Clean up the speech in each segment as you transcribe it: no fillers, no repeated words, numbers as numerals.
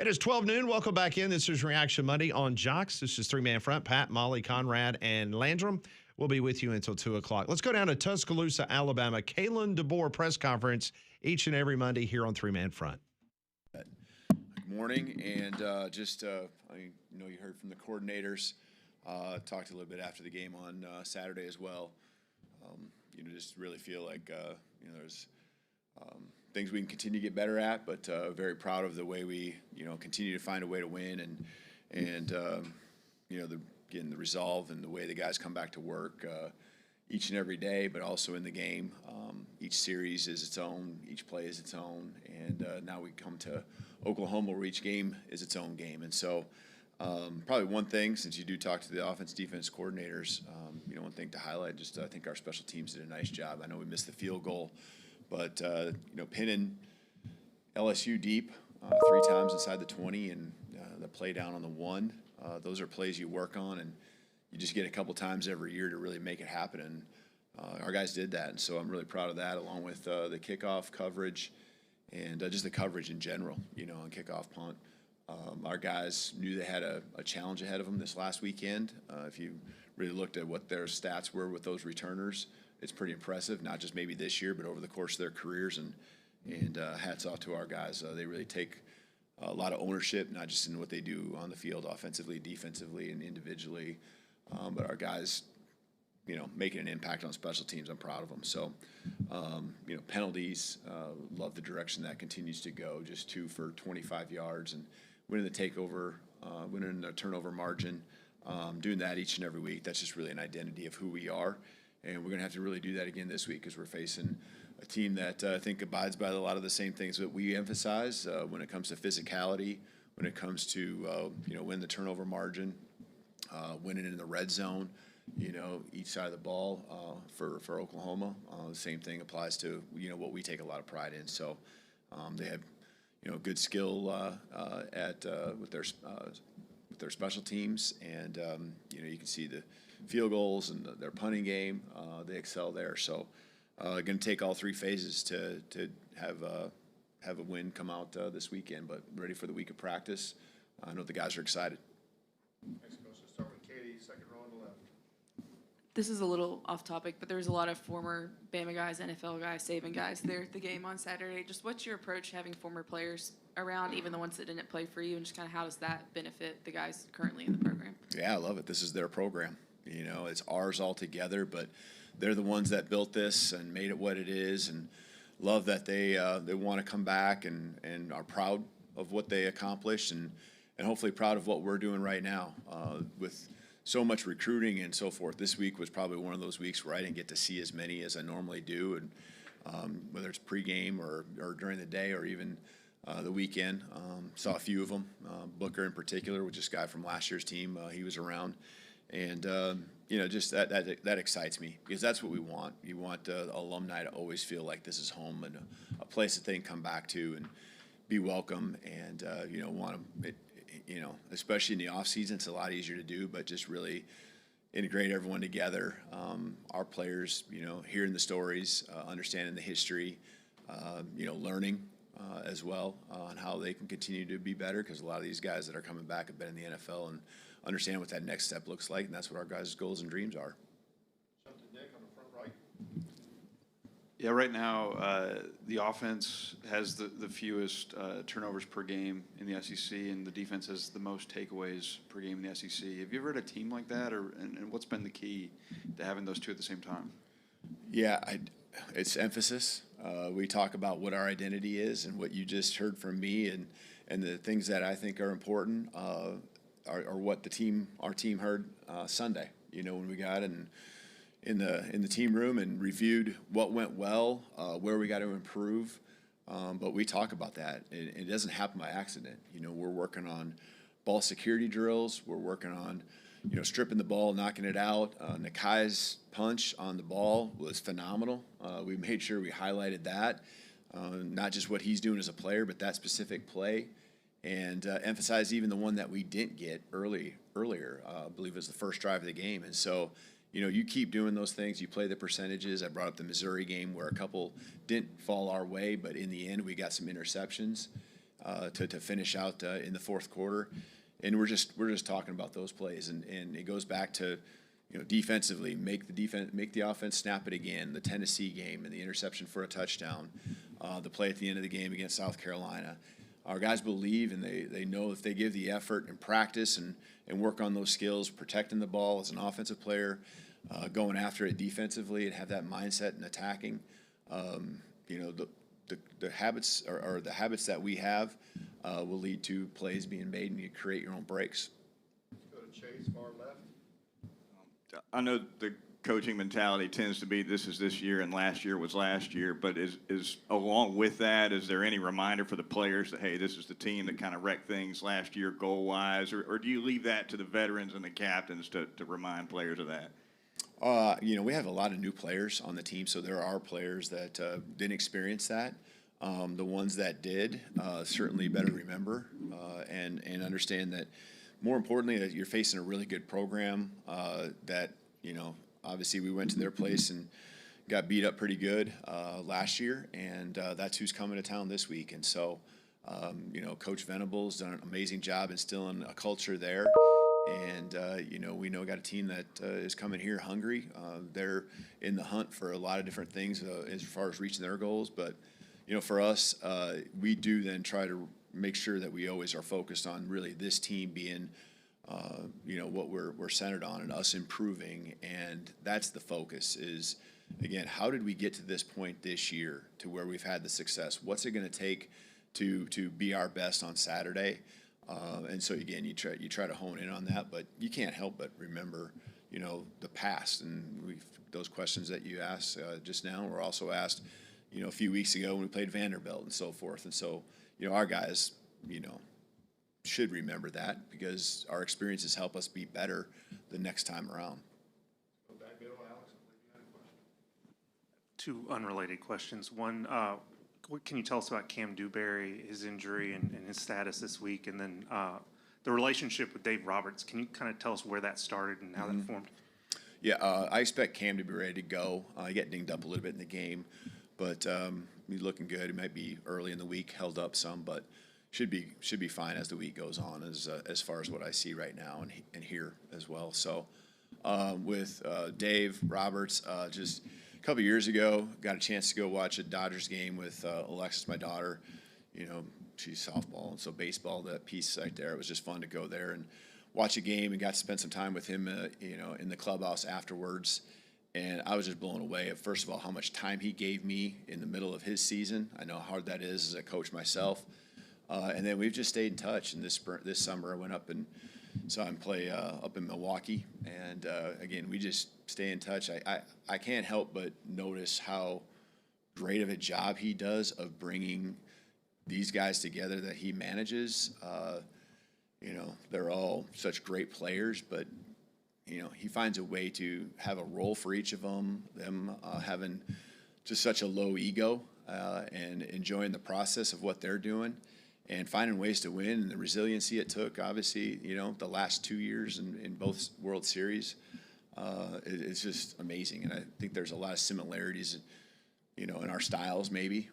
It is 12 noon. Welcome back in. This is Reaction Monday on Jocks. This is three-man front. Pat, Molly, Conrad, and Landrum. We'll be with you until 2 o'clock. Let's go down to Tuscaloosa, Alabama. Kalen DeBoer press conference each and every Monday here on three-man front. Good morning, and I know you heard from the coordinators. Talked a little bit after the game on Saturday as well. Just really feel like there's things we can continue to get better at, but very proud of the way we continue to find a way to win, and the resolve and the way the guys come back to work each and every day, but also in the game. Each series is its own, each play is its own, and now we come to Oklahoma where each game is its own game. And so probably one thing, since you do talk to the offense defense coordinators, one thing to highlight, I think our special teams did a nice job. I know we missed the field goal, but pinning LSU deep 3 times inside the 20 and the play down on the 1, those are plays you work on, and you just get a couple times every year to really make it happen. And our guys did that, and so I'm really proud of that, along with the kickoff coverage and just the coverage in general, on kickoff, punt. Our guys knew they had a challenge ahead of them this last weekend. If you really looked at what their stats were with those returners, it's pretty impressive, not just maybe this year, but over the course of their careers. And hats off to our guys. They really take a lot of ownership, not just in what they do on the field, offensively, defensively, and individually, but our guys, making an impact on special teams. I'm proud of them. So, penalties, love the direction that continues to go. Just 2 for 25 yards and winning the takeover, winning the turnover margin, doing that each and every week. That's just really an identity of who we are. And we're going to have to really do that again this week because we're facing a team that I think abides by a lot of the same things that we emphasize when it comes to physicality, when it comes to, win the turnover margin, winning in the red zone, each side of the ball for Oklahoma. The same thing applies to, what we take a lot of pride in. So they have, good skill with their special teams, and you can see the field goals and their punting game. They excel there. So going to take all 3 phases to have a win come out this weekend, but ready for the week of practice. I know the guys are excited. Thanks, Coach. Let's start with Katie, second row on the left. This is a little off topic, but there's a lot of former Bama guys, NFL guys, Saban guys there at the game on Saturday. Just what's your approach having former players around, even the ones that didn't play for you, and just kind of how does that benefit the guys currently in the program? Yeah, I love it. This is their program. It's ours all together, but they're the ones that built this and made it what it is, and love that they want to come back and are proud of what they accomplished, and hopefully proud of what we're doing right now with so much recruiting and so forth. This week was probably one of those weeks where I didn't get to see as many as I normally do, and whether it's pregame or during the day or even the weekend, saw a few of them. Booker in particular, which is a guy from last year's team, he was around. And, just that excites me because that's what we want. You want the alumni to always feel like this is home and a place that they can come back to and be welcome and, want to, especially in the off season, it's a lot easier to do, but just really integrate everyone together. Our players, hearing the stories, understanding the history, learning as well on how they can continue to be better because a lot of these guys that are coming back have been in the NFL and understand what that next step looks like, and that's what our guys' goals and dreams are. Jump to Nick on the front right. Yeah, right now the offense has the fewest turnovers per game in the SEC, and the defense has the most takeaways per game in the SEC. Have you ever had a team like that, and what's been the key to having those two at the same time? Yeah, it's emphasis. We talk about what our identity is, and what you just heard from me, and the things that I think are important are what our team heard Sunday. When we got in the team room and reviewed what went well, where we got to improve. But we talk about that. It doesn't happen by accident. We're working on ball security drills. We're working on stripping the ball, knocking it out. Nakai's punch on the ball was phenomenal. We made sure we highlighted that, not just what he's doing as a player, but that specific play, and emphasize even the one that we didn't get earlier. I believe it was the first drive of the game. And so, you keep doing those things. You play the percentages. I brought up the Missouri game where a couple didn't fall our way, but in the end we got some interceptions. to finish out in the fourth quarter. And we're just talking about those plays, and it goes back to, defensively, make the offense snap it again. The Tennessee game and the interception for a touchdown, the play at the end of the game against South Carolina. Our guys believe, and they know if they give the effort and practice and work on those skills, protecting the ball as an offensive player, going after it defensively, and have that mindset and attacking. The habits or the habits that we have will lead to plays being made, and you create your own breaks. Let's go to Chase, far left. I know the coaching mentality tends to be this is this year and last year was last year, but is along with that, is there any reminder for the players that, hey, this is the team that kind of wrecked things last year goal-wise, or do you leave that to the veterans and the captains to remind players of that? We have a lot of new players on the team, so there are players that didn't experience that. The ones that did certainly better remember and understand that, more importantly, that you're facing a really good program that, obviously we went to their place and got beat up pretty good last year, and that's who's coming to town this week. And so, Coach Venables done an amazing job instilling a culture there. And, we know got a team that is coming here hungry. They're in the hunt for a lot of different things as far as reaching their goals. But, for us, we do then try to make sure that we always are focused on really this team being, what we're centered on and us improving. And that's the focus is, again, how did we get to this point this year to where we've had the success? What's it going to take to be our best on Saturday? And so again, you try to hone in on that, but you can't help but remember, the past. And those questions that you asked just now were also asked, a few weeks ago when we played Vanderbilt and so forth. And so, our guys, should remember that because our experiences help us be better the next time around. Go back middle, Alex. I believe you had a question. Two unrelated questions. One, what can you tell us about Cam Dewberry, his injury, and his status this week? And then the relationship with Dave Roberts. Can you kind of tell us where that started and how that formed? Yeah, I expect Cam to be ready to go. He got dinged up a little bit in the game, but he's looking good. He might be early in the week, held up some, but should be fine as the week goes on, as far as what I see right now and hear as well. So with Dave Roberts, just a couple years ago, got a chance to go watch a Dodgers game with Alexis, my daughter. She's softball, and so baseball, that piece right there, it was just fun to go there and watch a game and got to spend some time with him, in the clubhouse afterwards. And I was just blown away at, first of all, how much time he gave me in the middle of his season. I know how hard that is as a coach myself. And then we've just stayed in touch. And this summer I went up and saw him play up in Milwaukee. And again, we just stay in touch. I can't help but notice how great of a job he does of bringing these guys together that he manages. They're all such great players, but he finds a way to have a role for each of them, having just such a low ego and enjoying the process of what they're doing and finding ways to win, and the resiliency it took, obviously, the last 2 years in both World Series. It's just amazing, and I think there's a lot of similarities, in our styles maybe.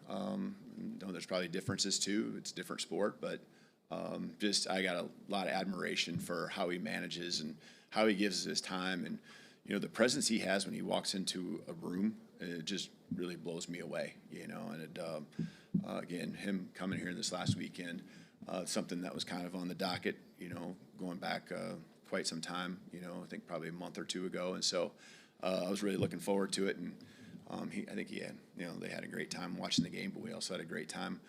There's probably differences too. It's a different sport, but I got a lot of admiration for how he manages and how he gives his time, and the presence he has when he walks into a room, it just really blows me away, and again, him coming here this last weekend, something that was kind of on the docket, going back quite some time, I think probably a month or two ago, and so I was really looking forward to it, and I think he had, they had a great time watching the game, but we also had a great time,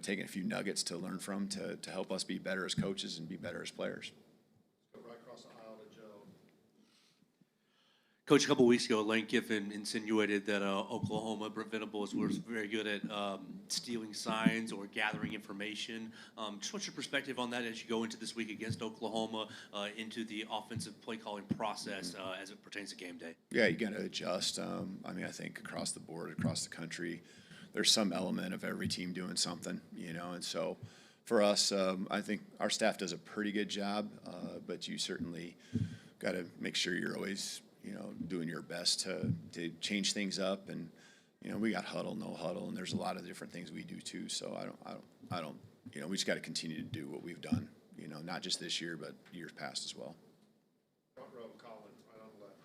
taking a few nuggets to learn from to help us be better as coaches and be better as players. Let's go right across the aisle to Joe. Coach, a couple weeks ago, Lane Kiffin insinuated that Oklahoma, Brent Venables, was very good at stealing signs or gathering information. Just what's your perspective on that as you go into this week against Oklahoma, into the offensive play calling process as it pertains to game day? Yeah, you got to adjust. I think across the board, across the country, there's some element of every team doing something, and so for us, I think our staff does a pretty good job, but you certainly got to make sure you're always doing your best to change things up, and we got huddle, no huddle, and there's a lot of different things we do too. So I don't we just got to continue to do what we've done, not just this year, but years past as well. Front row, Colin, right on the left.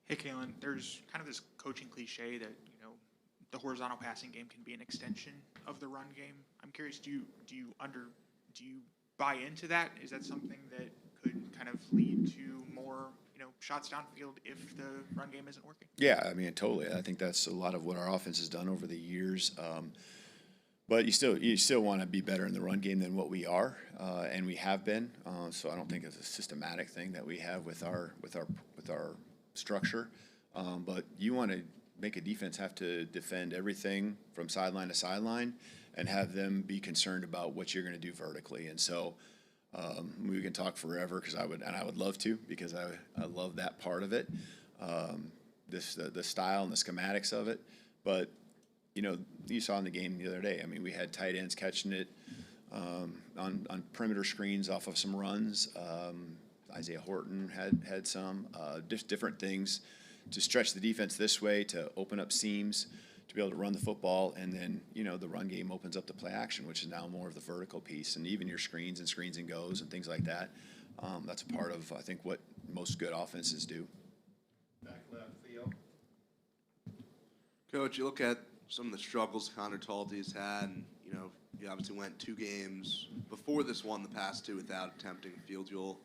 Hey, Kalen, there's kind of this coaching cliche that, the horizontal passing game can be an extension of the run game. I'm curious, do you buy into that? Is that something that could kind of lead to more, shots downfield if the run game isn't working? Yeah, I mean, totally. I think that's a lot of what our offense has done over the years. But you still want to be better in the run game than what we are, and we have been. So I don't think it's a systematic thing that we have with our structure. But you want to make a defense have to defend everything from sideline to sideline, and have them be concerned about what you're going to do vertically. And so we can talk forever because I would love to, because I love that part of it, the style and the schematics of it. But you saw in the game the other day. I mean, we had tight ends catching it on perimeter screens off of some runs. Isaiah Horton had some just different things to stretch the defense this way, to open up seams, to be able to run the football, and then the run game opens up the play action, which is now more of the vertical piece, and even your screens and goes and things like that. That's a part of, I think, what most good offenses do. Back left, Theo. Coach, you look at some of the struggles Connor Talty's had, and you obviously went 2 games before this one, the past 2 without attempting a field goal.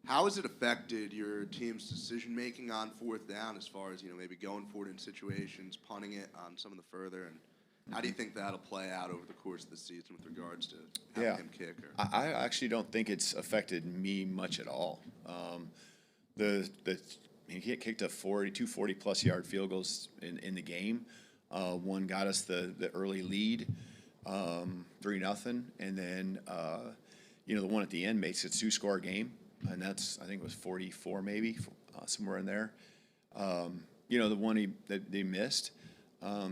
How has it affected your team's decision-making on 4th down, as far as, maybe going for it in situations, punting it on some of the further, and how do you think that'll play out over the course of the season with regards to having him kick? I actually don't think it's affected me much at all. He kicked a 40+ yard field goals in the game. One got us the early lead, 3-0, and then the one at the end makes it a 2-score game. And that's, I think it was 44 maybe, somewhere in there. The one that they missed, I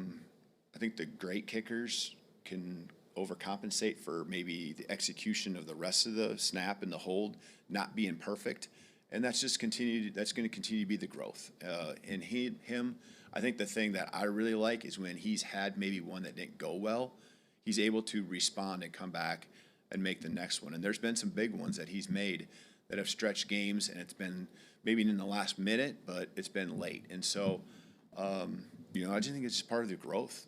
think the great kickers can overcompensate for maybe the execution of the rest of the snap and the hold not being perfect. And that's going to continue to be the growth. And him, I think the thing that I really like is when he's had maybe one that didn't go well, he's able to respond and come back and make the next one. And there's been some big ones that he's made that have stretched games, and it's been maybe in the last minute, but it's been late. And so, I just think it's just part of the growth.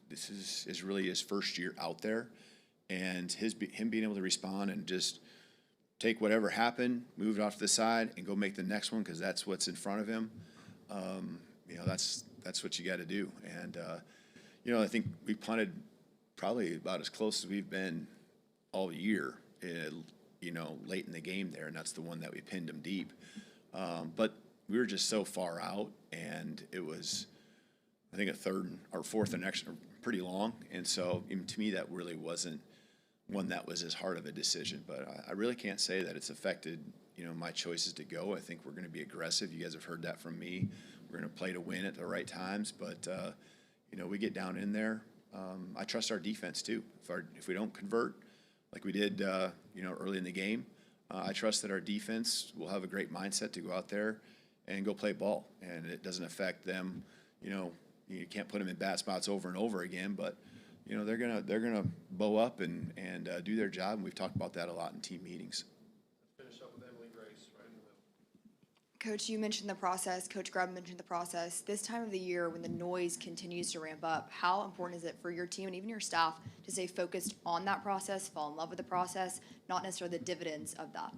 This is really his first year out there, and him being able to respond and just take whatever happened, move it off to the side, and go make the next one because that's what's in front of him. That's what you got to do. And I think we punted probably about as close as we've been all year. Late in the game there, and that's the one that we pinned him deep. But we were just so far out, and it was, I think, a 3rd or 4th and extra pretty long. And so, to me, that really wasn't one that was as hard of a decision. But I really can't say that it's affected, my choices to go. I think we're going to be aggressive. You guys have heard that from me. We're going to play to win at the right times. But, we get down in there. I trust our defense, too. If we don't convert, like we did, early in the game, I trust that our defense will have a great mindset to go out there and go play ball, and it doesn't affect them. You can't put them in bad spots over and over again, but they're gonna bow up and do their job, and we've talked about that a lot in team meetings. Let's finish up with Emily Grace, right in the middle. Coach, you mentioned the process. Coach Grubb mentioned the process. This time of the year, when the noise continues to ramp up, how important is it for your team and even your staff to stay focused on that process, fall in love with the process, not necessarily the dividends of that?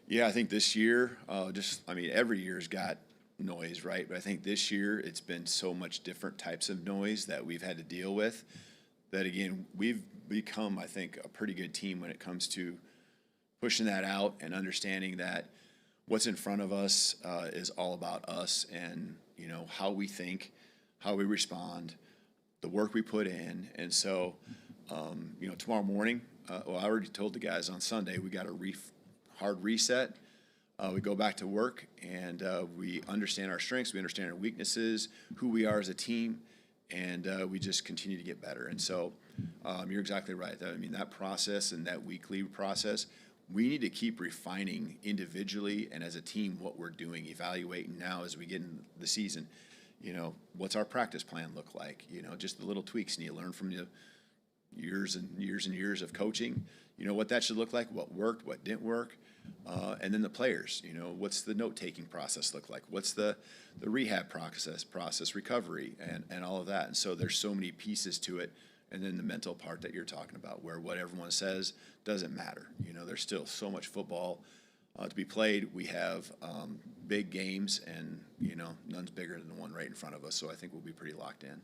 Yeah, I think this year, every year's got noise, right? But I think this year it's been so much different types of noise that we've had to deal with that, again, we've become, I think, a pretty good team when it comes to pushing that out and understanding that what's in front of us is all about us and, how we think, how we respond, the work we put in. And so, tomorrow morning, I already told the guys on Sunday, we got a hard reset. We go back to work, and we understand our strengths, we understand our weaknesses, who we are as a team, and we just continue to get better. And so you're exactly right. That process and that weekly process, we need to keep refining individually and as a team what we're doing, evaluating now as we get in the season. What's our practice plan look like? Just the little tweaks, and you learn from years and years and years of coaching, you know, what that should look like, what worked, what didn't work. And then the players, you know, what's the note-taking process look like? What's the rehab process, recovery, and all of that. And so there's so many pieces to it. And then the mental part that you're talking about, where what everyone says doesn't matter. You know, there's still so much football to be played. We have big games, and, you know, none's bigger than the one right in front of us. So I think we'll be pretty locked in.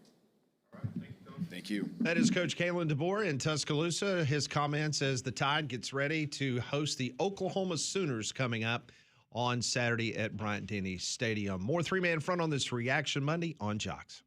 All right, thank you, Coach. Thank you. That is Coach Kalen DeBoer in Tuscaloosa. His comments as the Tide gets ready to host the Oklahoma Sooners coming up on Saturday at Bryant-Denny Stadium. More three-man front on this Reaction Monday on Jocks.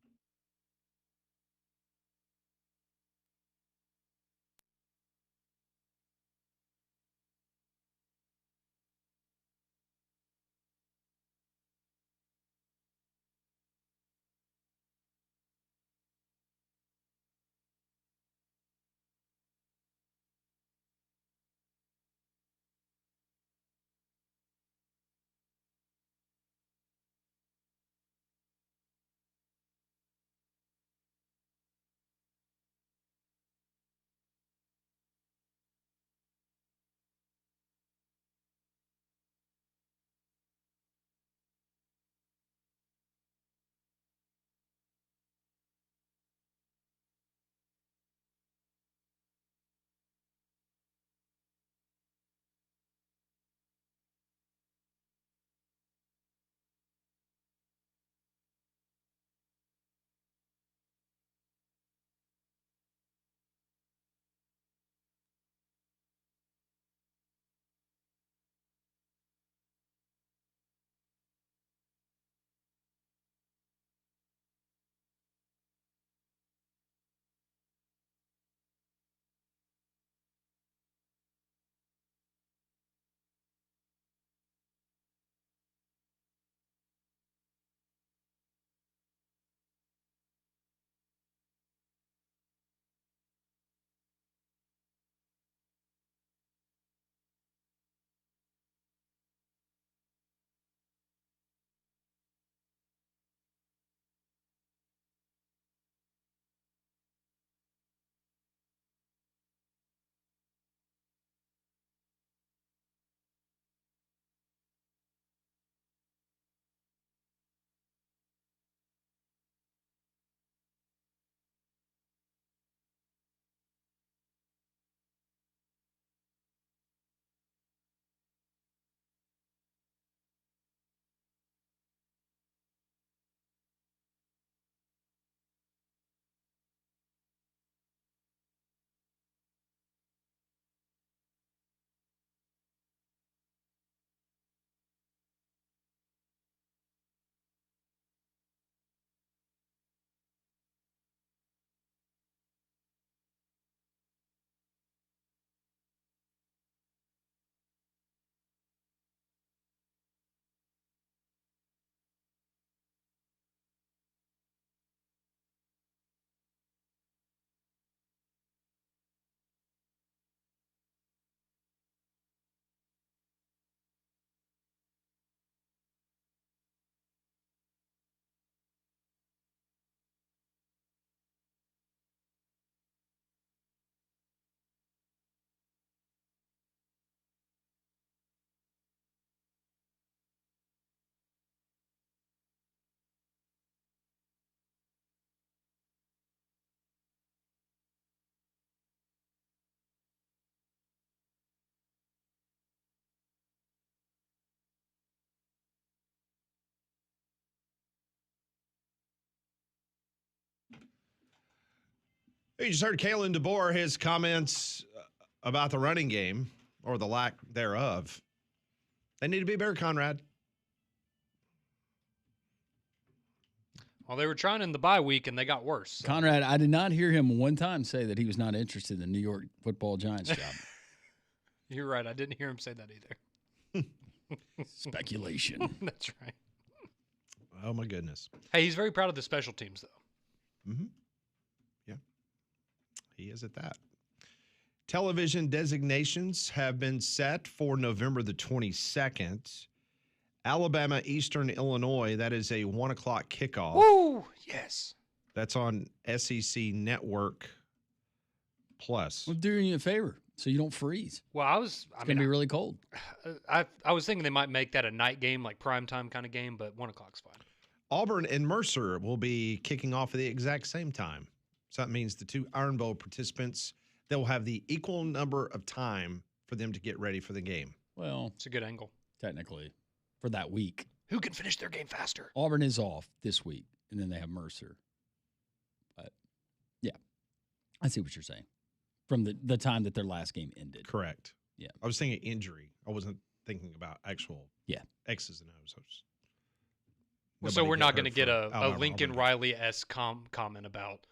You just heard Kalen DeBoer, his comments about the running game, or the lack thereof. They need to be better, Conrad. Well, they were trying in the bye week, and they got worse. So. Conrad, I did not hear him one time say that he was not interested in the New York Football Giants job. You're right. I didn't hear him say that either. Speculation. That's right. Oh, my goodness. Hey, he's very proud of the special teams, though. Mm-hmm. Yeah, he is at that. Television designations have been set for November the 22nd. Alabama, Eastern Illinois, that is a 1 o'clock kickoff. Woo! Yes. That's on SEC Network plus. Well, doing you a favor so you don't freeze. Well, It's going to be really cold. I was thinking they might make that a night game, like primetime kind of game, but 1 o'clock's fine. Auburn and Mercer will be kicking off at the exact same time. So that means the two Iron Bowl participants, they'll have the equal number of time for them to get ready for the game. Well, It's a good angle. technically, for that week. Who can finish their game faster? Auburn is off this week, and then they have Mercer. But, yeah, I see what you're saying. From the time that their last game ended. Correct. Yeah. I was thinking injury. I wasn't thinking about actual X's and O's. So we're not going to get get a Alabama Lincoln Auburn. Riley-esque comment about,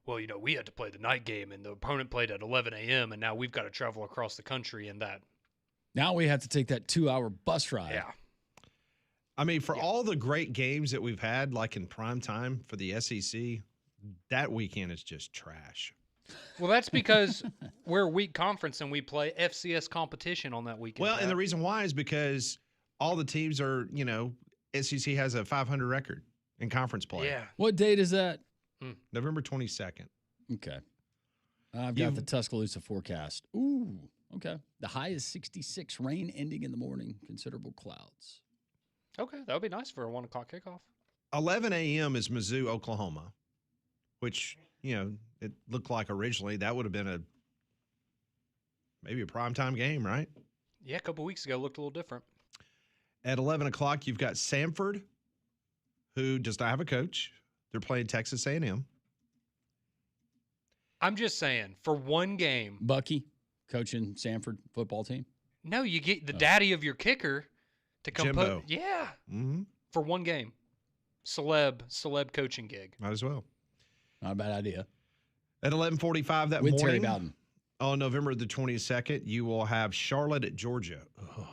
well, we had to play the night game and the opponent played at 11 a.m. and now we've got to travel across the country and that. Now we have to take that 2-hour bus ride. Yeah. I mean, for all the great games that we've had, like in prime time for the SEC, that weekend is just trash. Well, that's because we're a weak conference and we play FCS competition on that weekend. Well, and the reason why is because all the teams are, SEC has a 500 record in conference play. Yeah. What date is that? November 22nd. Okay. I've got the Tuscaloosa forecast. Ooh, okay. The high is 66, rain ending in the morning, considerable clouds. Okay, that would be nice for a 1 o'clock kickoff. 11 a.m. is Mizzou, Oklahoma, which, it looked like originally that would have been maybe a primetime game, right? Yeah, a couple weeks ago looked a little different. At 11 o'clock, you've got Samford, who does not have a coach. They're playing Texas A&M. I'm just saying, for one game. Bucky, coaching Sanford football team. No, you get the daddy of your kicker to come Jimbo. Yeah. Mm-hmm. For one game. Celeb coaching gig. Might as well. Not a bad idea. At 11:45 that With Terry morning, Bowden. on November the 22nd, you will have Charlotte at Georgia. Oh.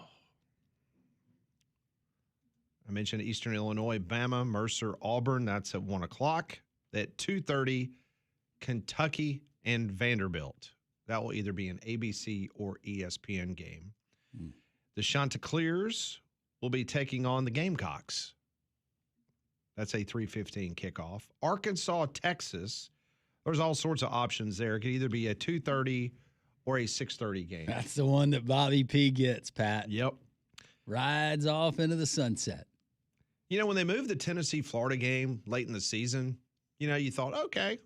I mentioned Eastern Illinois, Bama, Mercer, Auburn. That's at 1 o'clock. At 2:30, Kentucky and Vanderbilt. That will either be an ABC or ESPN game. The Chanticleers will be taking on the Gamecocks. That's a 3:15 kickoff. Arkansas, Texas. There's all sorts of options there. It could either be a 2:30 or a 6:30 game. That's the one that Bobby P gets, Pat. Yep. Rides off into the sunset. When they moved the Tennessee-Florida game late in the season, you thought, okay,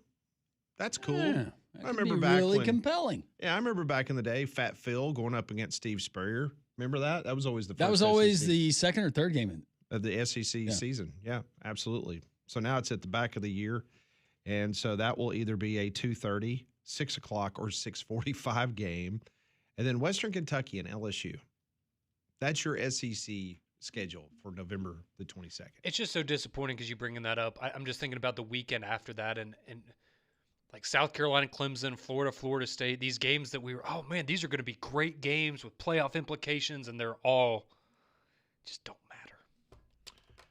that's cool. Yeah, I remember back really when, compelling. Yeah, I remember back in the day, Fat Phil going up against Steve Spurrier. Remember that? That was always the first That was always SEC the second or third game of the SEC season. Yeah, absolutely. So now it's at the back of the year. And so that will either be a 2:30, 6 o'clock, or 6:45 game. And then Western Kentucky and LSU. That's your SEC schedule for November the 22nd. It's just so disappointing because you bringing that up. I'm just thinking about the weekend after that and like South Carolina, Clemson, Florida State, these games that we were, oh man, these are going to be great games with playoff implications, and they're all just don't matter.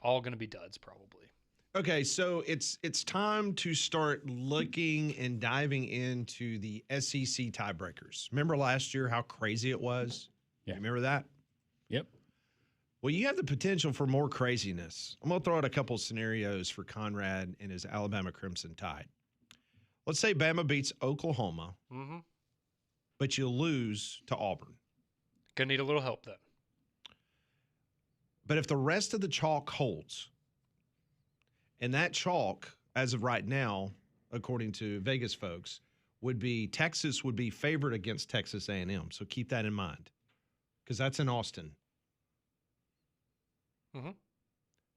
All going to be duds probably. Okay, so it's time to start looking and diving into the SEC tiebreakers. Remember last year how crazy it was? Yeah. Remember that? Yep. Well, you have the potential for more craziness. I'm going to throw out a couple of scenarios for Conrad and his Alabama Crimson Tide. Let's say Bama beats Oklahoma, but you lose to Auburn. Going to need a little help then. But if the rest of the chalk holds, and that chalk, as of right now, according to Vegas folks, would be Texas would be favored against Texas A&M. So keep that in mind because that's in Austin.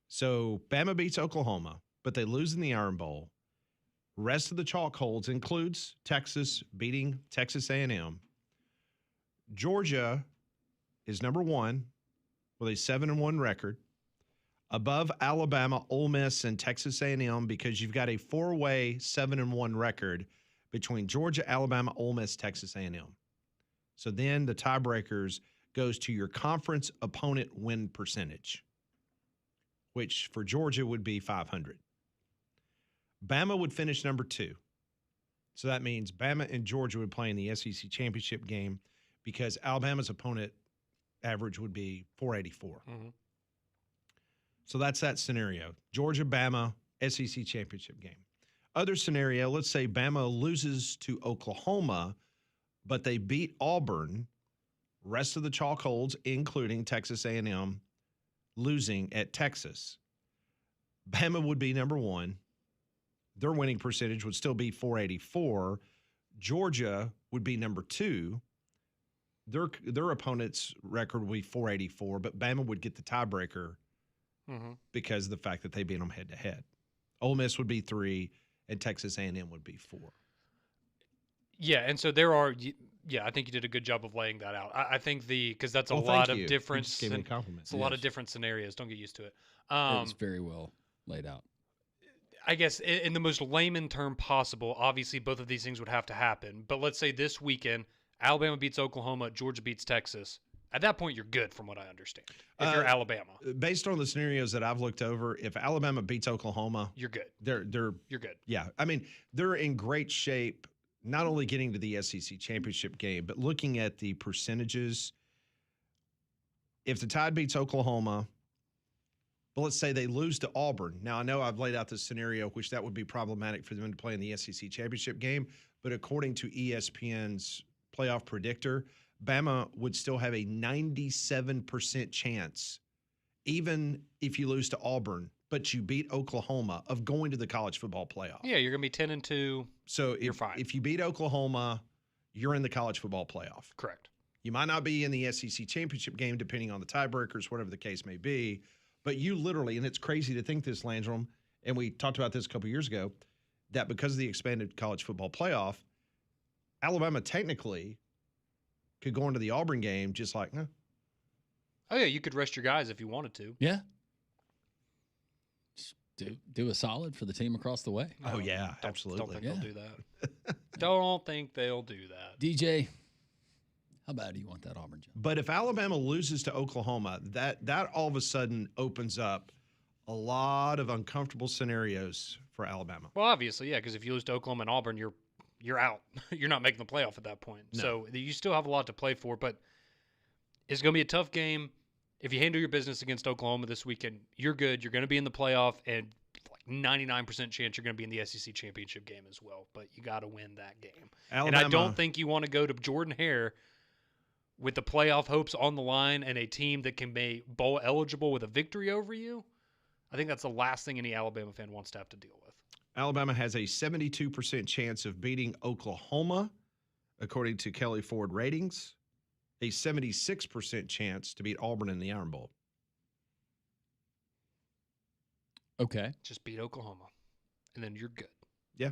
So Bama beats Oklahoma, but they lose in the Iron Bowl. Rest of the chalk holds includes Texas beating Texas A&M. Georgia is number 1 with a 7-1 record. Above Alabama, Ole Miss, and Texas A&M because you've got a 4-way 7-1 record between Georgia, Alabama, Ole Miss, Texas A&M. So then the tiebreakers goes to your conference opponent win percentage, which for Georgia would be 500. Bama would finish number 2. So that means Bama and Georgia would play in the SEC championship game because Alabama's opponent average would be 484. So that's that scenario. Georgia, Bama, SEC championship game. Other scenario, let's say Bama loses to Oklahoma, but they beat Auburn. Rest of the chalk holds, including Texas A&M, losing at Texas. Bama would be number one. Their winning percentage would still be .484. Georgia would be number two. Their opponent's record would be .484, but Bama would get the tiebreaker because of the fact that they beat them head-to-head. Ole Miss would be 3, and Texas A&M would be 4. Yeah, and so there are. Yeah, I think you did a good job of laying that out. I think because that's a Well, lot thank of you. different. You just gave me a compliment. It's a lot of different scenarios. Don't get used to it. It's very well laid out. I guess in the most layman term possible, obviously both of these things would have to happen. But let's say this weekend, Alabama beats Oklahoma, Georgia beats Texas. At that point, you're good, from what I understand. If you're Alabama, based on the scenarios that I've looked over, if Alabama beats Oklahoma, you're good. You're good. Yeah, I mean they're in great shape. Not only getting to the SEC championship game, but looking at the percentages. If the Tide beats Oklahoma, but let's say they lose to Auburn. Now, I know I've laid out this scenario, which that would be problematic for them to play in the SEC championship game, but according to ESPN's playoff predictor, Bama would still have a 97% chance, even if you lose to Auburn, but you beat Oklahoma, of going to the college football playoff. Yeah, you're going to be 10-2. So you're fine. If you beat Oklahoma, you're in the college football playoff. Correct. You might not be in the SEC championship game, depending on the tiebreakers, whatever the case may be. But you literally, and it's crazy to think this, Landrum, and we talked about this a couple years ago, that because of the expanded college football playoff, Alabama technically could go into the Auburn game just like, Oh, yeah, you could rest your guys if you wanted to. Yeah. Just do a solid for the team across the way. Oh, yeah, absolutely. Don't think they'll do that. Don't think they'll do that. DJ, how bad do you want that Auburn job? But if Alabama loses to Oklahoma, that all of a sudden opens up a lot of uncomfortable scenarios for Alabama. Well, obviously, yeah, because if you lose to Oklahoma and Auburn, you're out. You're not making the playoff at that point. No. So you still have a lot to play for, but it's going to be a tough game. If you handle your business against Oklahoma this weekend, you're good. You're going to be in the playoff, and like 99% chance you're going to be in the SEC championship game as well. But you got to win that game. Alabama, and I don't think you want to go to Jordan Hare with the playoff hopes on the line and a team that can be bowl eligible with a victory over you. I think that's the last thing any Alabama fan wants to have to deal with. Alabama has a 72% chance of beating Oklahoma, according to Kelly Ford ratings. A 76% chance to beat Auburn in the Iron Bowl. Okay. Just beat Oklahoma, and then you're good. Yeah.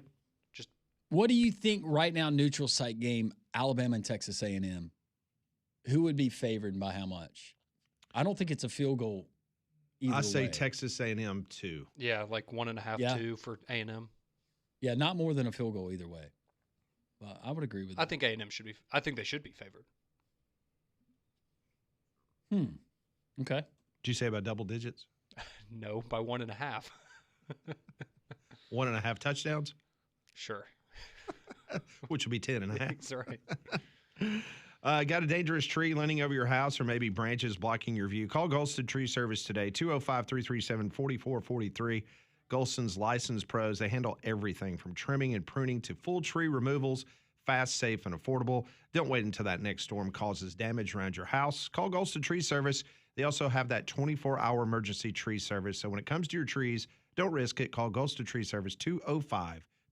Just what do you think right now, neutral site game, Alabama and Texas A&M? Who would be favored and by how much? I don't think it's a field goal either I say way. Texas A&M 2. Yeah, like 1.5, 2 for A&M. Yeah, not more than a field goal either way. But I would agree with that. I think A&M should be. I think they should be favored. Okay. Did you say about double digits? No, by 1.5. 1.5 touchdowns? Sure. Which would be 10.5. That's right. Got a dangerous tree leaning over your house or maybe branches blocking your view? Call Golston Tree Service today, 205-337-4443. Golston's licensed pros. They handle everything from trimming and pruning to full tree removals, fast, safe, and affordable. Don't wait until that next storm causes damage around your house. Call Golston Tree Service. They also have that 24-hour emergency tree service. So when it comes to your trees, don't risk it. Call Golston Tree Service,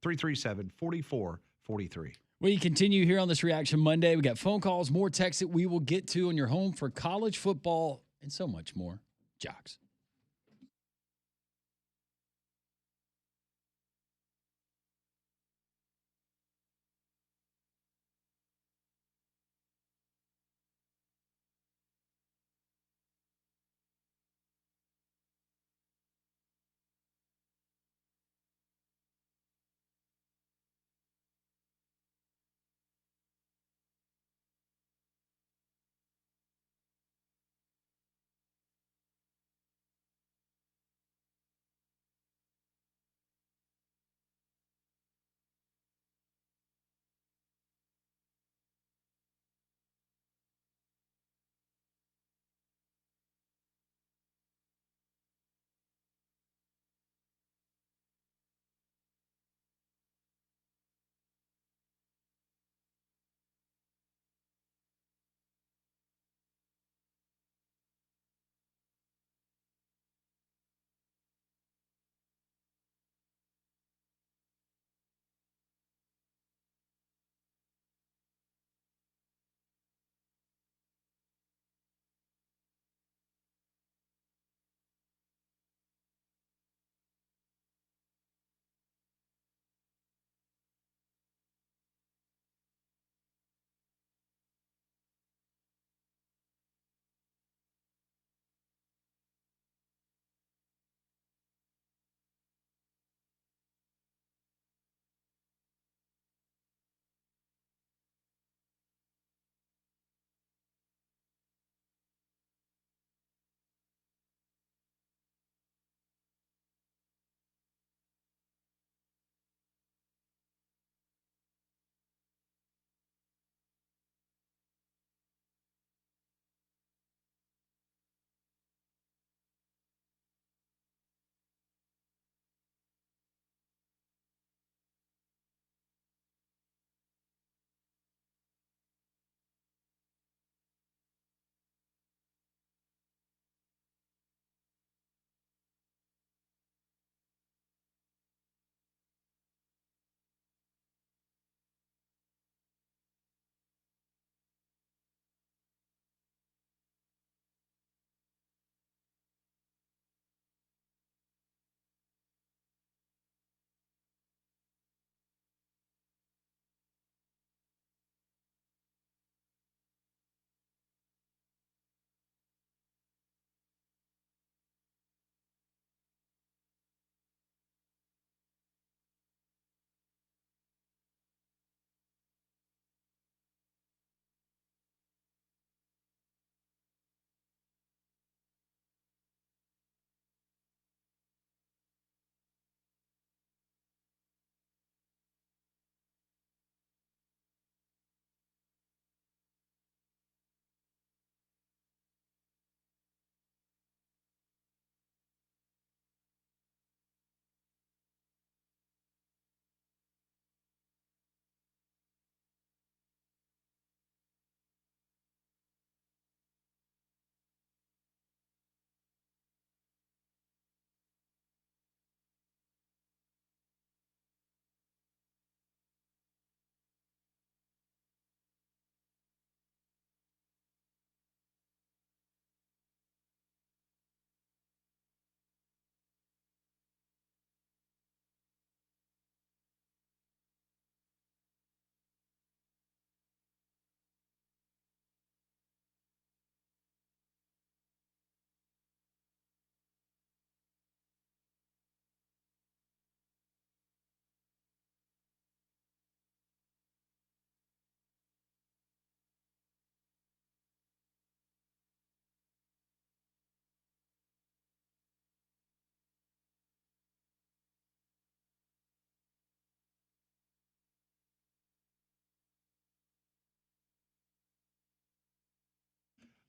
205-337-4443. We continue here on this Reaction Monday. We got phone calls, more texts that we will get to on your home for college football and so much more. Jocks.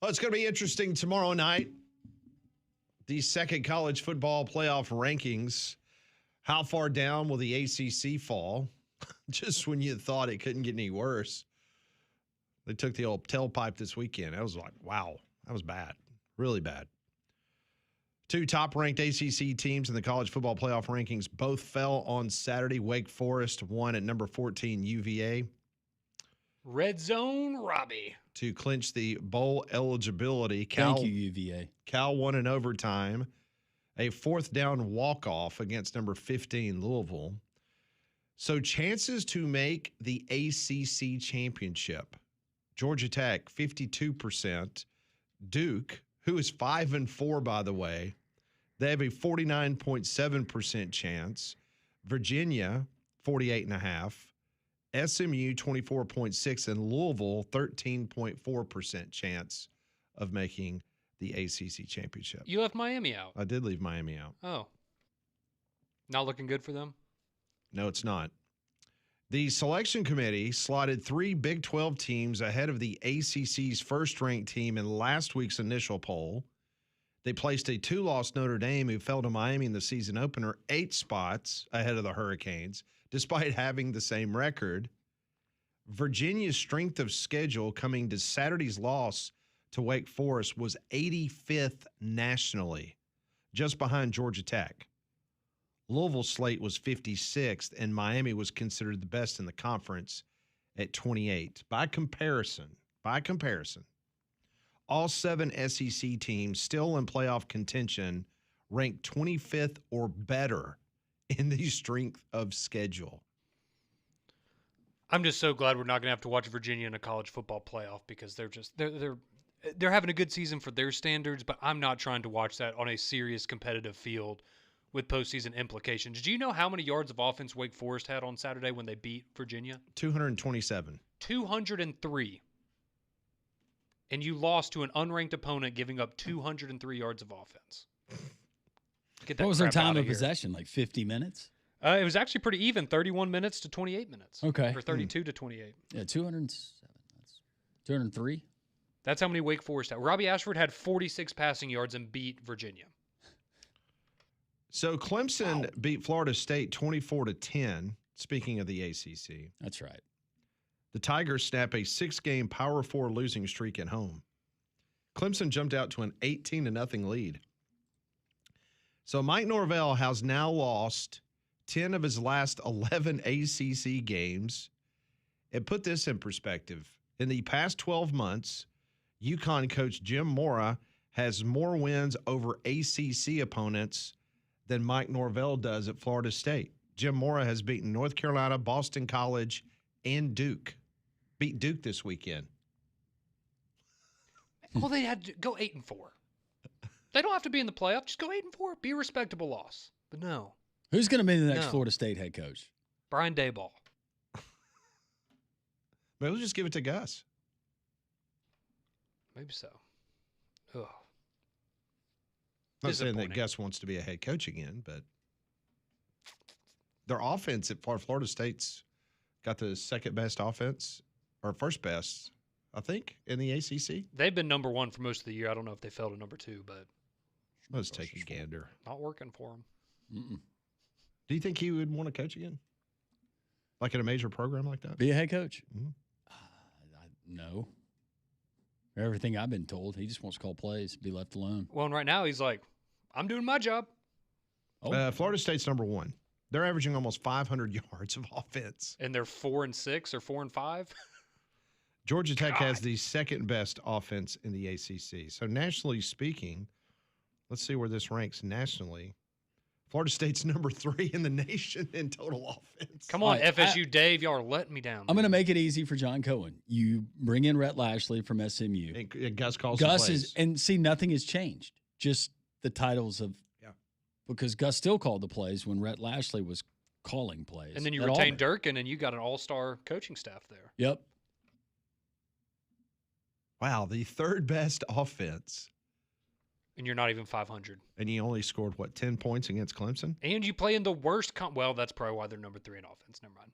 Well, it's going to be interesting tomorrow night. The second college football playoff rankings. How far down will the ACC fall? Just when you thought it couldn't get any worse. They took the old tailpipe this weekend. I was like, wow, that was bad. Really bad. Two top-ranked ACC teams in the college football playoff rankings both fell on Saturday. Wake Forest won at number 14 UVA. Red Zone Robbie. To clinch the bowl eligibility. Thank you, UVA. Cal won in overtime. A fourth down walk-off against number 15 Louisville. So chances to make the ACC championship. Georgia Tech, 52%. Duke, who is 5-4, by the way, they have a 49.7% chance. Virginia, 48.5%. SMU, 24.6%. And Louisville, 13.4% chance of making the ACC championship. You left Miami out. I did leave Miami out. Oh. Not looking good for them? No, it's not. The selection committee slotted 3 Big 12 teams ahead of the ACC's first-ranked team in last week's initial poll. They placed a 2-loss Notre Dame, who fell to Miami in the season opener, 8 spots ahead of the Hurricanes, despite having the same record. Virginia's strength of schedule coming to Saturday's loss to Wake Forest was 85th nationally, just behind Georgia Tech. Louisville's slate was 56th, and Miami was considered the best in the conference at 28. By comparison, all 7 SEC teams still in playoff contention ranked 25th or better in the strength of schedule. I'm just so glad we're not going to have to watch Virginia in a college football playoff because they're having a good season for their standards, but I'm not trying to watch that on a serious competitive field with postseason implications. Do you know how many yards of offense Wake Forest had on Saturday when they beat Virginia? 227. 203. And you lost to an unranked opponent giving up 203 yards of offense. Get that What was their crap time outta of here. possession? Like 50 minutes? It was actually pretty even, 31 minutes to 28 minutes. Okay. Or 32 to 28. Yeah, 207. That's 203. That's how many Wake Forest had. Robbie Ashford had 46 passing yards and beat Virginia. So Clemson beat Florida State 24-10, speaking of the ACC. That's right. The Tigers snap a 6-game Power 4 losing streak at home. Clemson jumped out to an 18-0 lead. So Mike Norvell has now lost 10 of his last 11 ACC games. And put this in perspective. In the past 12 months, UConn coach Jim Mora has more wins over ACC opponents than Mike Norvell does at Florida State. Jim Mora has beaten North Carolina, Boston College, and Duke. Beat Duke this weekend. Well, they had to go 8-4. They don't have to be in the playoff. Just go 8-4. Be a respectable loss. But no. Who's going to be the next No. Florida State head coach? Brian Daboll. Maybe we'll just give it to Gus. Maybe so. Ugh. Not saying that Disappointing. Gus wants to be a head coach again, but their offense at Florida State's got the second best offense, or first best, I think, in the ACC. They've been number 1 for most of the year. I don't know if they fell to number 2, but Let's take a gander. not working for them. Mm-mm. Do you think he would want to coach again? Like in a major program like that? Be a head coach? Mhm. No. Everything I've been told, he just wants to call plays, be left alone. Well, and right now he's like, I'm doing my job. Oh, Florida State's number 1. They're averaging almost 500 yards of offense. And they're 4-6 or 4-5. Georgia Tech has the second best offense in the ACC. So nationally speaking, let's see where this ranks nationally. Florida State's number 3 in the nation in total offense. Come on, All right, FSU Dave. Y'all are letting me down. I'm going to make it easy for John Cohen. You bring in Rhett Lashley from SMU. And Gus calls Gus the is, plays. and see, nothing has changed. Just the titles of, because Gus still called the plays when Rhett Lashley was calling plays. And then you at retain Auburn. Durkin, and you got an all-star coaching staff there. Yep. Wow, the third best offense. And you're not even 500. And you only scored, 10 points against Clemson? And you play in the worst well, that's probably why they're number 3 in offense. Never mind.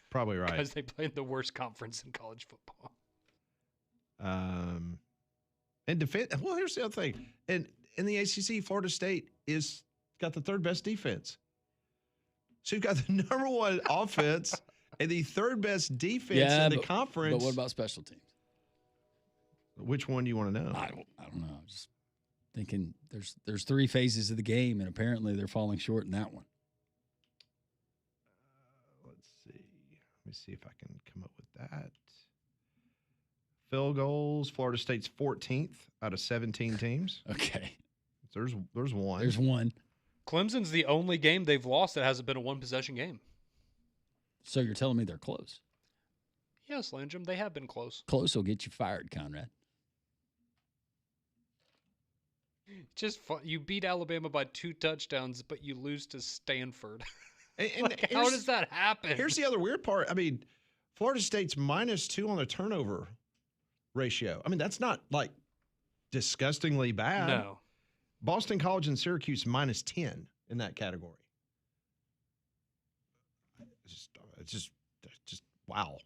Probably right. Because they play in the worst conference in college football. And defense. Well, here's the other thing. And in the ACC, Florida State is got the third best defense. So you've got the number one offense and the third best defense in the conference. But what about special teams? Which one do you want to know? I don't know. I'm just thinking there's three phases of the game, and apparently they're falling short in that one. Let's see. Let me see if I can come up with that. Field goals. Florida State's 14th out of 17 teams. Okay. There's one. There's one. Clemson's the only game they've lost that hasn't been a one-possession game. So you're telling me they're close? Yes, Landrum, they have been close. Close will get you fired, Conrad. Just fun. You beat Alabama by 2 touchdowns, but you lose to Stanford. And Like, how does that happen? Here's the other weird part. I mean, Florida State's -2 on the turnover ratio. I mean, that's not like disgustingly bad. No. Boston College and Syracuse -10 in that category. It's just wow.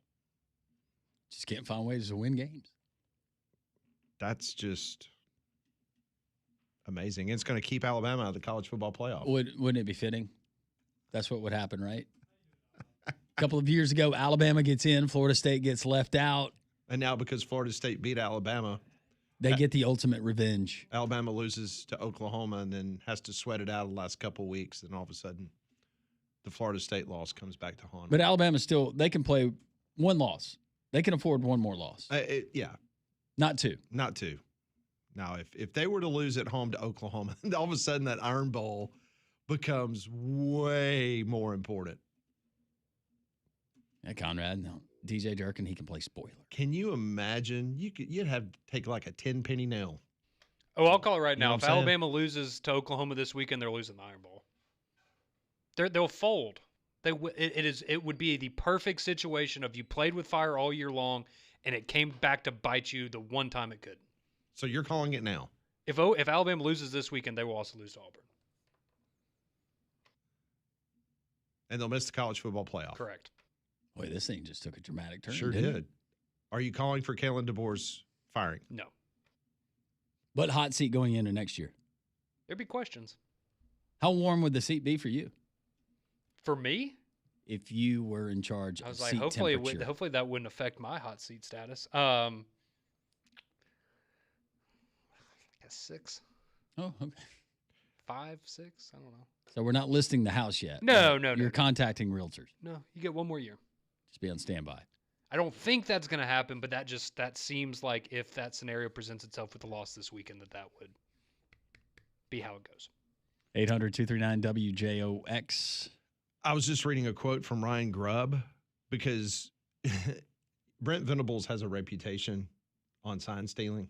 Just can't find ways to win games. That's just amazing. It's going to keep Alabama out of the college football playoff. Wouldn't it be fitting? That's what would happen, right? A couple of years ago, Alabama gets in, Florida State gets left out. And now because Florida State beat Alabama, they get the ultimate revenge. Alabama loses to Oklahoma and then has to sweat it out the last couple of weeks. And all of a sudden, the Florida State loss comes back to haunt them. But Alabama still, they can play one loss. They can afford one more loss. Yeah. Not two. Not two. Now, if they were to lose at home to Oklahoma, all of a sudden that Iron Bowl becomes way more important. Yeah, Conrad, no. DJ Durkin, he can play spoiler. Can you imagine? You'd have to take like a 10-penny nail. Oh, I'll call it right You know now. what If I'm saying? Alabama loses to Oklahoma this weekend, they're losing the Iron Bowl. They'll fold. It would be the perfect situation of you played with fire all year long, and it came back to bite you the one time it could. So you're calling it now? If Alabama loses this weekend, they will also lose to Auburn. And they'll miss the college football playoff. Correct. Boy, this thing just took a dramatic turn. Sure didn't did. it? Are you calling for Kalen DeBoer's firing? No. But hot seat going into next year. There'd be questions. How warm would the seat be for you For me, if you were in charge I was of like, seat hopefully, temperature? hopefully that wouldn't affect my hot seat status. I guess 6, Oh, okay. 5, 6. I don't know. So we're not listing the house yet. No, but no, You're no. contacting realtors. No, you get one more year. Just be on standby. I don't think that's going to happen, but that seems like if that scenario presents itself with the loss this weekend, that would be how it goes. 800-239-WJOX. I was just reading a quote from Ryan Grubb because Brent Venables has a reputation on sign stealing.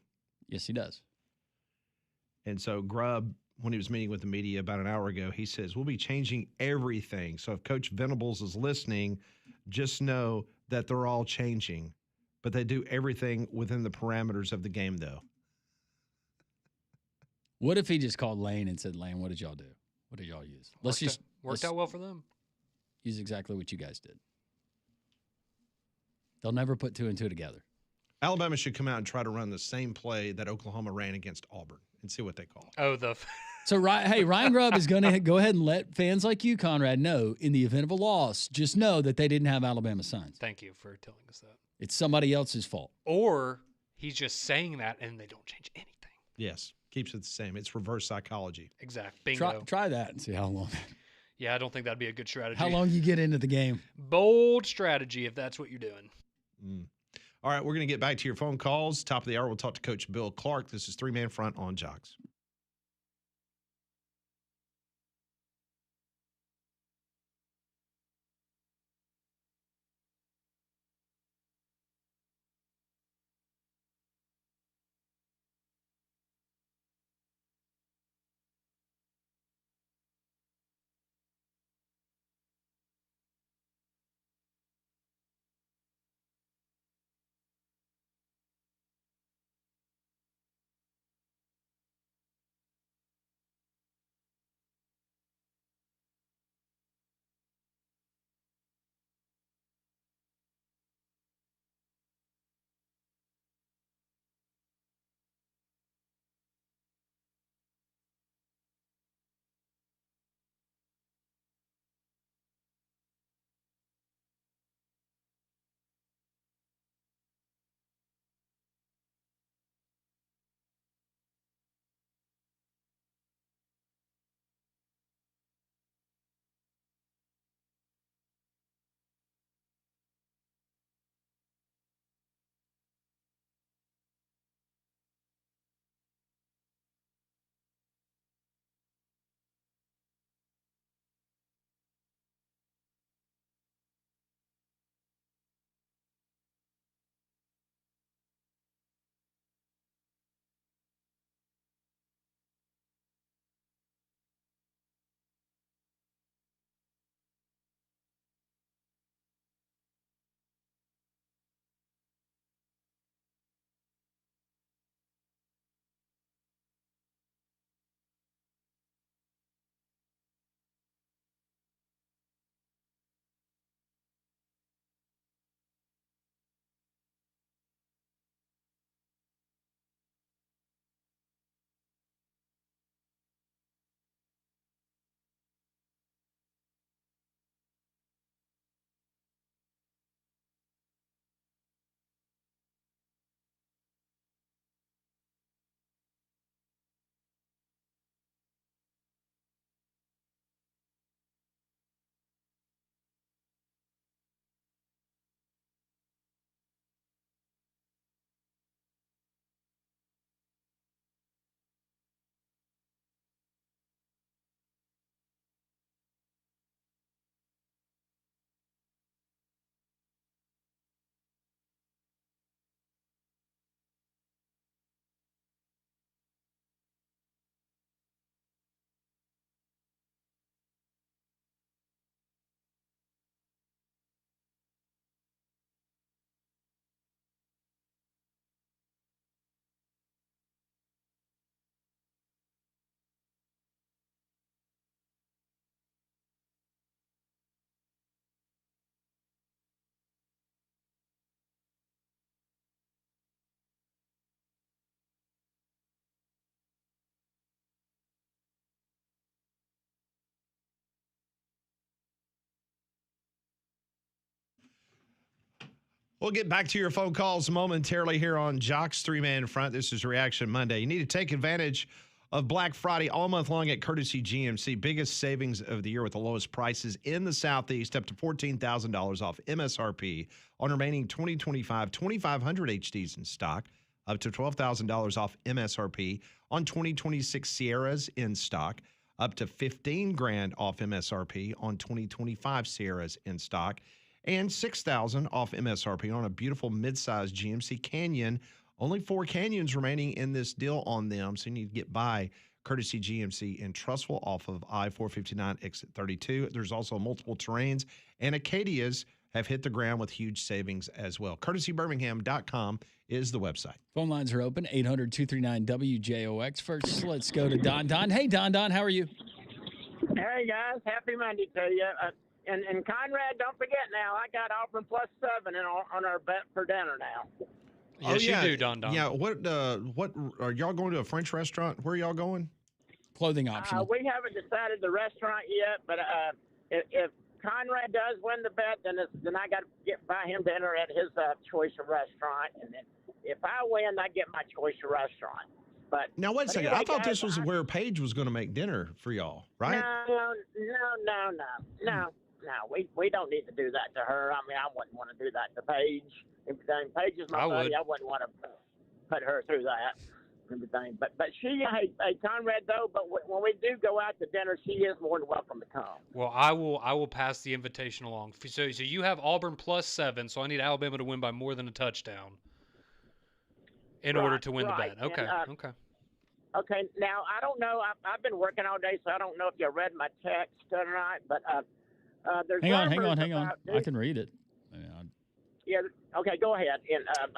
Yes, he does. And so Grubb, when he was meeting with the media about an hour ago, he says, we'll be changing everything. So if Coach Venables is listening, just know that they're all changing. But they do everything within the parameters of the game, though. What if he just called Lane and said, Lane, what did y'all do? What did y'all use? Worked out well for them. Use exactly what you guys did. They'll never put 2 and 2 together. Alabama should come out and try to run the same play that Oklahoma ran against Auburn and see what they call. Oh, So, hey, Ryan Grubb is going to go ahead and let fans like you, Conrad, know in the event of a loss, just know that they didn't have Alabama signs. Thank you for telling us that. It's somebody else's fault. Or he's just saying that and they don't change anything. Yes, keeps it the same. It's reverse psychology. Exact. Bingo. Try that and see how long. Yeah, I don't think that'd be a good strategy. How long you get into the game. Bold strategy if that's what you're doing. All right, we're going to get back to your phone calls. Top of the hour, we'll talk to Coach Bill Clark. This is 3-Man Front on Jocks. We'll get back to your phone calls momentarily here on Jock's Three-Man Front. This is Reaction Monday. You need to take advantage of Black Friday all month long at Courtesy GMC. Biggest savings of the year with the lowest prices in the Southeast, up to $14,000 off MSRP on remaining 2025 2500 HDs in stock, up to $12,000 off MSRP on 2026 Sierras in stock, up to $15,000 off MSRP on 2025 Sierras in stock, and $6,000 off MSRP on a beautiful midsize GMC Canyon. Only 4 Canyons remaining in this deal on them, so you need to get by Courtesy GMC in Trussville off of I-459 exit 32. There's also multiple terrains, and Acadias have hit the ground with huge savings as well. CourtesyBirmingham.com is the website. Phone lines are open, 800-239-WJOX. First, let's go to Don. Hey, Don, how are you? Hey, guys. Happy Monday to you. And Conrad, don't forget now, I got Auburn +7 on our bet for dinner now. Yes, you do, Don. Yeah, what are y'all going to a French restaurant? Where are y'all going? Clothing optional. We haven't decided the restaurant yet, but if Conrad does win the bet, then I got to buy him dinner at his choice of restaurant, and then if I win, I get my choice of restaurant. But now wait a second. Anyway, I thought guys, this was where Paige was going to make dinner for y'all, right? No. We don't need to do that to her. I mean, I wouldn't want to do that to Paige. Everything. Paige is my buddy. I wouldn't want to put her through that. Everything. But she, hey Conrad though. But when we do go out to dinner, she is more than welcome to come. Well, I will pass the invitation along. So you have Auburn +7. So I need Alabama to win by more than a touchdown in order to win the bet. Okay. Okay. Okay. Now I don't know. I've been working all day, so I don't know if you read my text tonight, but. There's hang on. I can read it. Yeah. Okay. Go ahead.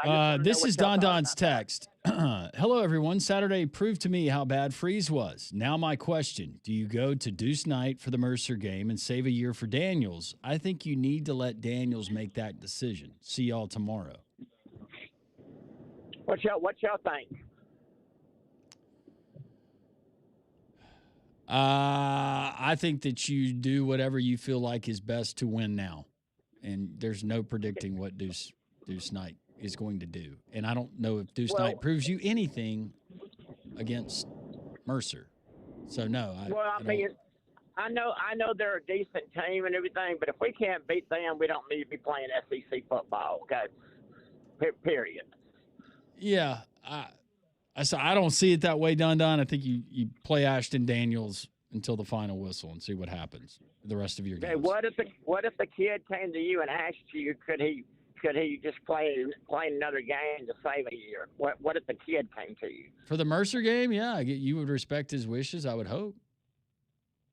And, this is Don's text. Hello, everyone. Saturday proved to me how bad Freeze was. Now my question: do you go to Deuce Night for the Mercer game and save a year for Daniels? I think you need to let Daniels make that decision. See y'all tomorrow. What y'all think? I think that you do whatever you feel like is best to win now. And there's no predicting what Deuce Knight is going to do. And I don't know if Deuce Knight proves you anything against Mercer. So, no. I know they're a decent team and everything, but if we can't beat them, we don't need to be playing SEC football, okay? Period. Yeah, I don't see it that way, Don. I think you play Ashton Daniels until the final whistle and see what happens the rest of your games. Okay, what if the kid came to you and asked you, could he just play another game to save a year? What if the kid came to you? For the Mercer game, yeah, you would respect his wishes, I would hope.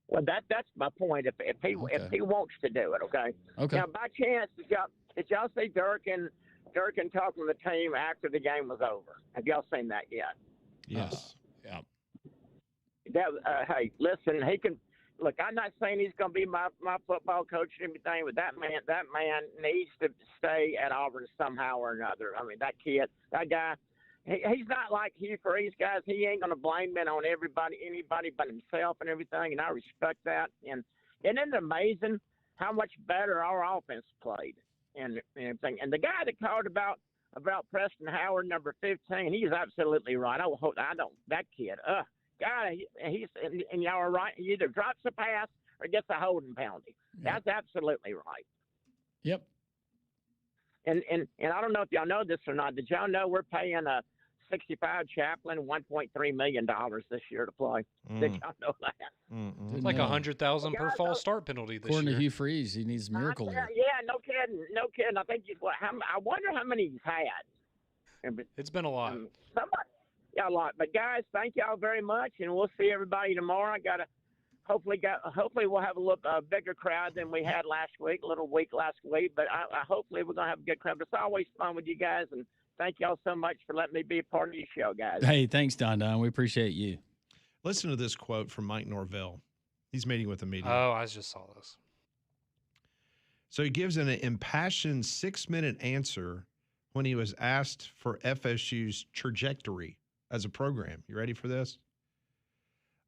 Well, that's my point. If he wants to do it, okay. Okay. Now, by chance, did y'all see Durkin talking to the team after the game was over? Have y'all seen that yet? Yes. Yeah. Hey, listen, he can look. I'm not saying he's going to be my football coach and everything, but that man needs to stay at Auburn somehow or another. I mean, that kid, that guy, he's not like Hugh Freeze, guys. He ain't going to blame it on anybody but himself and everything, and I respect that. And isn't it amazing how much better our offense played and everything? And the guy that called about Preston Howard, number 15, he's absolutely right. That kid, God, he's and y'all are right. He either drops a pass or gets a holding penalty. That's absolutely right. Yep. And I don't know if y'all know this or not. Did y'all know we're paying a 65 chaplain $1.3 million this year to play? Did y'all know that? It's like $100,000 per false start penalty this year. According to Hugh Freeze, he needs a miracle here. Yeah, no kidding. I think I wonder how many he's had. It's been a lot. A lot. But guys, thank y'all very much, and we'll see everybody tomorrow. Hopefully we'll have a bigger crowd than we had last week, a little weak last week. But hopefully we're gonna have a good crowd. It's always fun with you guys, and thank y'all so much for letting me be a part of your show, guys. Hey, thanks, Don. We appreciate you. Listen to this quote from Mike Norvell. He's meeting with the media. Oh, I just saw this. So he gives an impassioned 6-minute answer when he was asked for FSU's trajectory as a program. You ready for this?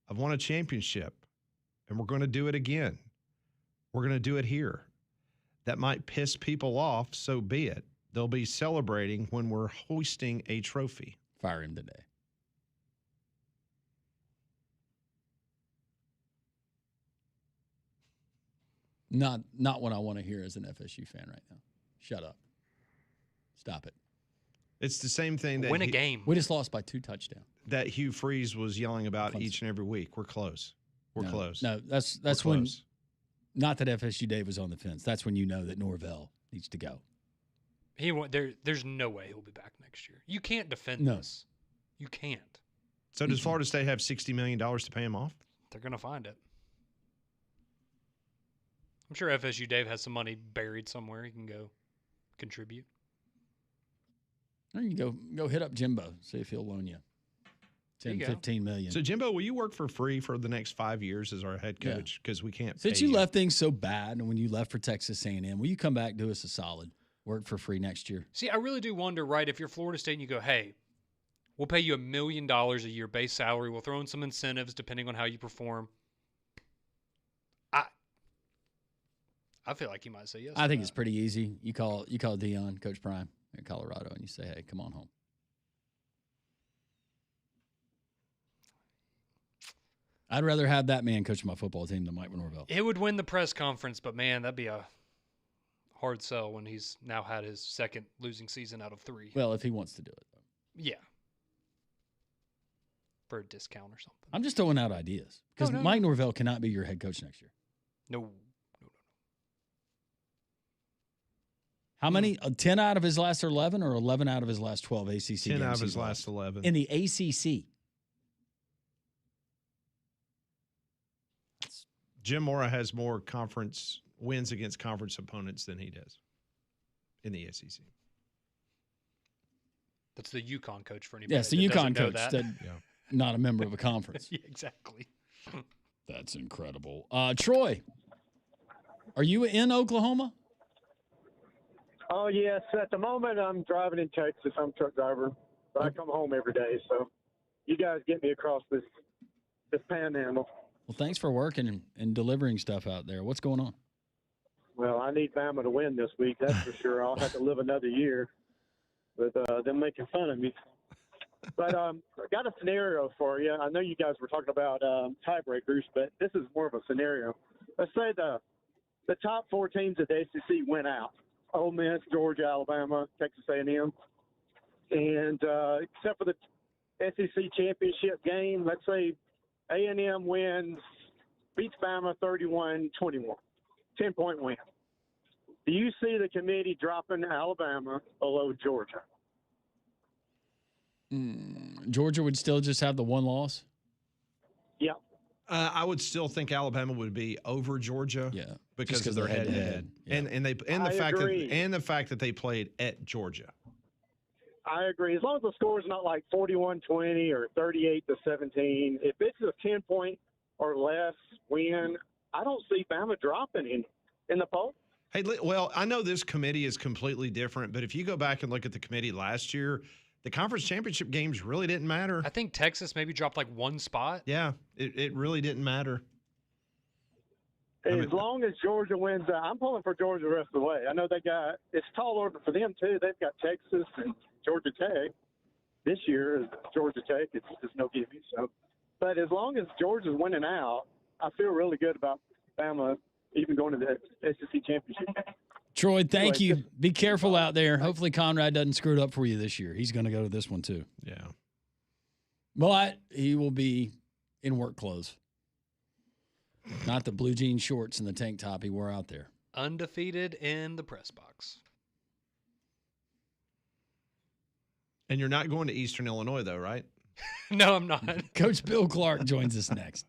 I've won a championship, and we're going to do it again. We're going to do it here. That might piss people off, so be it. they'll be celebrating when we're hoisting a trophy. Fire him today. Not what I want to hear as an FSU fan right now. Shut up. Stop it. It's the same thing that Win a game. We just lost by 2 touchdowns. that Hugh Freeze was yelling about each and every week. We're close. We're close. No, that's We're when. close. Not that FSU Dave was on the fence. That's when you know that Norvell needs to go. He won't. There's no way he'll be back next year. You can't defend No. this. You can't. So does Florida State have $60 million to pay him off? They're gonna find it. I'm sure FSU Dave has some money buried somewhere. He can go contribute. There you go hit up Jimbo. See if he'll loan you There 10, you go. 15 million. So, Jimbo, will you work for free for the next 5 years as our head Yeah. coach? Because we can't Since pay you left things so bad, and when you left for Texas A&M, will you come back, do us a solid, work for free next year? See, I really do wonder, right, if you're Florida State and you go, hey, we'll pay you $1 million a year base salary. We'll throw in some incentives depending on how you perform. I feel like he might say yes. I think it's pretty easy. You call Dion, Coach Prime in Colorado, and you say, hey, come on home. I'd rather have that man coach my football team than Mike Norvell. It would win the press conference, but man, that'd be a hard sell when he's now had his second losing season out of 3. Well, if he wants to do it. Yeah. For a discount or something. I'm just throwing out ideas because No. Mike Norvell cannot be your head coach next year. No. How many? 10 out of his last 11 or 11 out of his last 12 ACC games? 10 out of his he's last lost? 11. In the ACC. Jim Mora has more conference wins against conference opponents than he does in the SEC. That's the UConn coach for anybody. Yes, the that UConn doesn't know coach, that. that not a member of a conference. Yeah, exactly. That's incredible. Troy, are you in Oklahoma? Oh, yes. At the moment, I'm driving in Texas. I'm a truck driver, but I come home every day. So you guys get me across this panhandle. Well, thanks for working and delivering stuff out there. What's going on? Well, I need Bama to win this week. That's for sure. I'll have to live another year with them making fun of me. But I got a scenario for you. I know you guys were talking about tiebreakers, but this is more of a scenario. Let's say the top 4 teams at the ACC went out. Ole Miss, Georgia, Alabama, Texas A&M. And except for the SEC championship game, let's say A&M beats Bama 31-21, 10-point win. Do you see the committee dropping Alabama below Georgia? Georgia would still just have the one loss? Yeah. I would still think Alabama would be over Georgia, because of their head-to-head, and the fact that they played at Georgia. I agree. As long as the score is not like 41-20 or 38-17, if it's a 10-point or less win, I don't see Bama dropping in the poll. Hey, well, I know this committee is completely different, but if you go back and look at the committee last year, the conference championship games really didn't matter. I think Texas maybe dropped like 1 spot. Yeah, it really didn't matter. As long as Georgia wins, I'm pulling for Georgia the rest of the way. I know it's a tall order for them, too. They've got Texas and Georgia Tech. This year is Georgia Tech. It's just no gimme. So, but as long as Georgia's winning out, I feel really good about Bama even going to the SEC championship. Troy, thank you. Be careful out there. Hopefully Conrad doesn't screw it up for you this year. He's going to go to this one, too. Yeah. But he will be in work clothes. Not the blue jean shorts and the tank top he wore out there. Undefeated in the press box. And you're not going to Eastern Illinois, though, right? No, I'm not. Coach Bill Clark joins us next.